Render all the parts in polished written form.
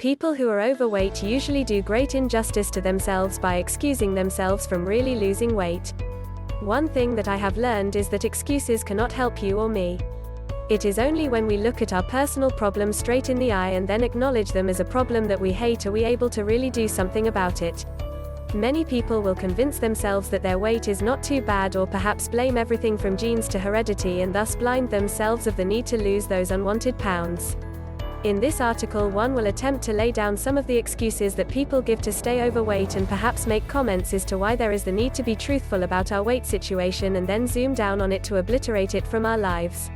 People who are overweight usually do great injustice to themselves by excusing themselves from really losing weight. One thing that I have learned is that excuses cannot help you or me. It is only when we look at our personal problems straight in the eye and then acknowledge them as a problem that we hate are we able to really do something about it. Many people will convince themselves that their weight is not too bad or perhaps blame everything from genes to heredity and thus blind themselves of the need to lose those unwanted pounds. In this article, one will attempt to lay down some of the excuses that people give to stay overweight and perhaps make comments as to why there is the need to be truthful about our weight situation and then zoom down on it to obliterate it from our lives.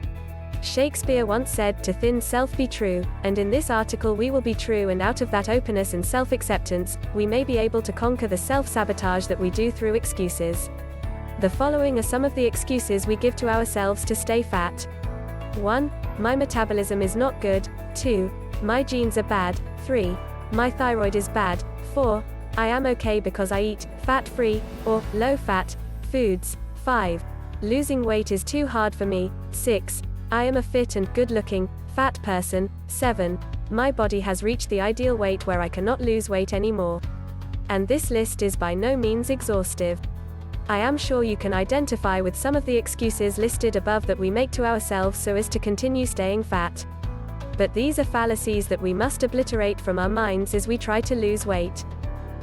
Shakespeare once said, "To thin self be true," and in this article we will be true, and out of that openness and self-acceptance, we may be able to conquer the self-sabotage that we do through excuses. The following are some of the excuses we give to ourselves to stay fat. 1. My metabolism is not good. 2. My genes are bad. 3. My thyroid is bad. 4. I am okay because I eat fat-free or low-fat foods. 5. Losing weight is too hard for me. 6. I am a fit and good-looking fat person. 7. My body has reached the ideal weight where I cannot lose weight anymore. And this list is by no means exhaustive. I am sure you can identify with some of the excuses listed above that we make to ourselves so as to continue staying fat. But these are fallacies that we must obliterate from our minds as we try to lose weight.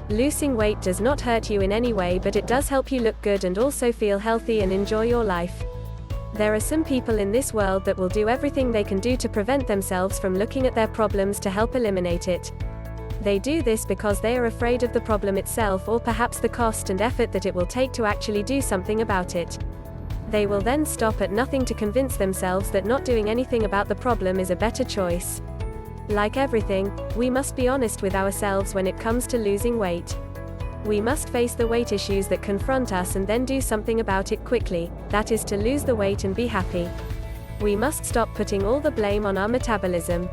Losing weight does not hurt you in any way, but it does help you look good and also feel healthy and enjoy your life. There are some people in this world that will do everything they can do to prevent themselves from looking at their problems to help eliminate it. They do this because they are afraid of the problem itself or perhaps the cost and effort that it will take to actually do something about it. They will then stop at nothing to convince themselves that not doing anything about the problem is a better choice. Like everything, we must be honest with ourselves when it comes to losing weight. We must face the weight issues that confront us and then do something about it quickly, that is to lose the weight and be happy. We must stop putting all the blame on our metabolism.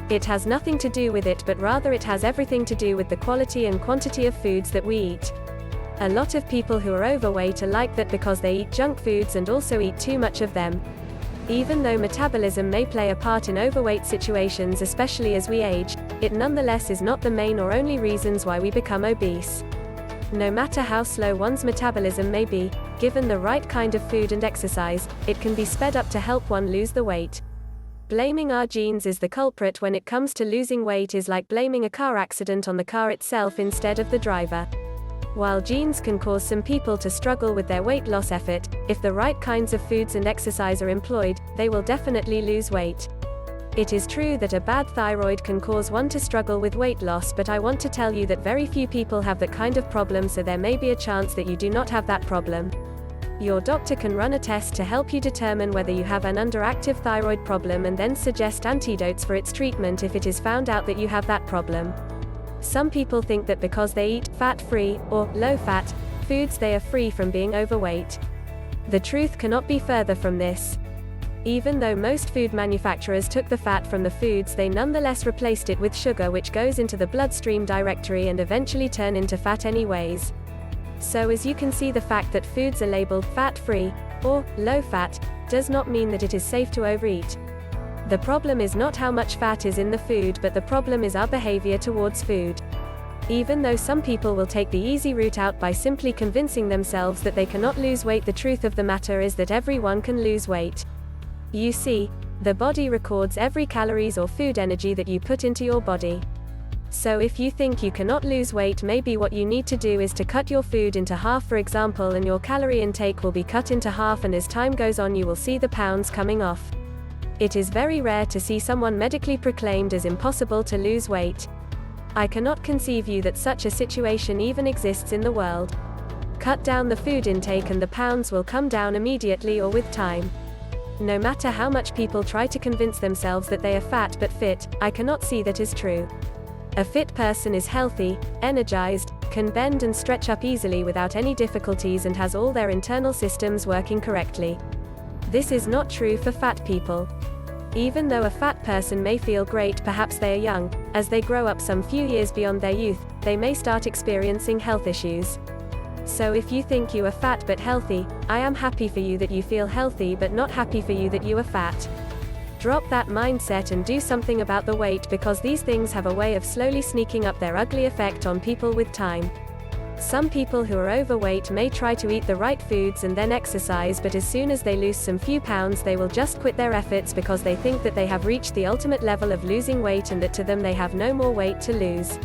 It has nothing to do with it, but rather it has everything to do with the quality and quantity of foods that we eat. A lot of people who are overweight are like that because they eat junk foods and also eat too much of them. Even though metabolism may play a part in overweight situations, especially as we age, it nonetheless is not the main or only reasons why we become obese. No matter how slow one's metabolism may be, given the right kind of food and exercise, it can be sped up to help one lose the weight. Blaming our genes is the culprit when it comes to losing weight is like blaming a car accident on the car itself instead of the driver. While genes can cause some people to struggle with their weight loss effort, if the right kinds of foods and exercise are employed, they will definitely lose weight. It is true that a bad thyroid can cause one to struggle with weight loss, but I want to tell you that very few people have that kind of problem, so there may be a chance that you do not have that problem. Your doctor can run a test to help you determine whether you have an underactive thyroid problem and then suggest antidotes for its treatment if it is found out that you have that problem. Some people think that because they eat fat-free or low-fat foods they are free from being overweight. The truth cannot be further from this. Even though most food manufacturers took the fat from the foods, they nonetheless replaced it with sugar, which goes into the bloodstream directly and eventually turn into fat anyways. So as you can see, the fact that foods are labeled fat-free or low-fat does not mean that it is safe to overeat. The problem is not how much fat is in the food, but the problem is our behavior towards food. Even though some people will take the easy route out by simply convincing themselves that they cannot lose weight, the truth of the matter is that everyone can lose weight. You see, the body records every calories or food energy that you put into your body. So if you think you cannot lose weight, maybe what you need to do is to cut your food into half, for example, and your calorie intake will be cut into half, and as time goes on you will see the pounds coming off. It is very rare to see someone medically proclaimed as impossible to lose weight. I cannot conceive you that such a situation even exists in the world. Cut down the food intake and the pounds will come down immediately or with time. No matter how much people try to convince themselves that they are fat but fit, I cannot see that is true. A fit person is healthy, energized, can bend and stretch up easily without any difficulties, and has all their internal systems working correctly. This is not true for fat people. Even though a fat person may feel great, perhaps they are young, as they grow up some few years beyond their youth, they may start experiencing health issues. So if you think you are fat but healthy, I am happy for you that you feel healthy, but not happy for you that you are fat. Drop that mindset and do something about the weight, because these things have a way of slowly sneaking up their ugly effect on people with time. Some people who are overweight may try to eat the right foods and then exercise, but as soon as they lose some few pounds they will just quit their efforts because they think that they have reached the ultimate level of losing weight and that to them they have no more weight to lose.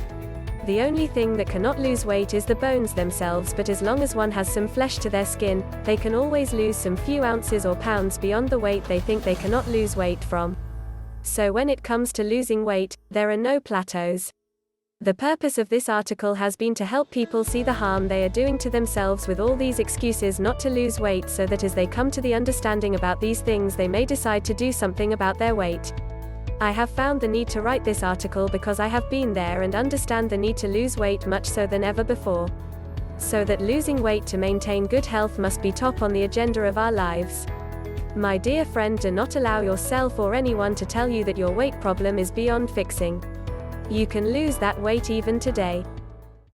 The only thing that cannot lose weight is the bones themselves, but as long as one has some flesh to their skin, they can always lose some few ounces or pounds beyond the weight they think they cannot lose weight from. So when it comes to losing weight, there are no plateaus. The purpose of this article has been to help people see the harm they are doing to themselves with all these excuses not to lose weight, so that as they come to the understanding about these things they may decide to do something about their weight. I have found the need to write this article because I have been there and understand the need to lose weight much so than ever before. So that losing weight to maintain good health must be top on the agenda of our lives. My dear friend, do not allow yourself or anyone to tell you that your weight problem is beyond fixing. You can lose that weight even today.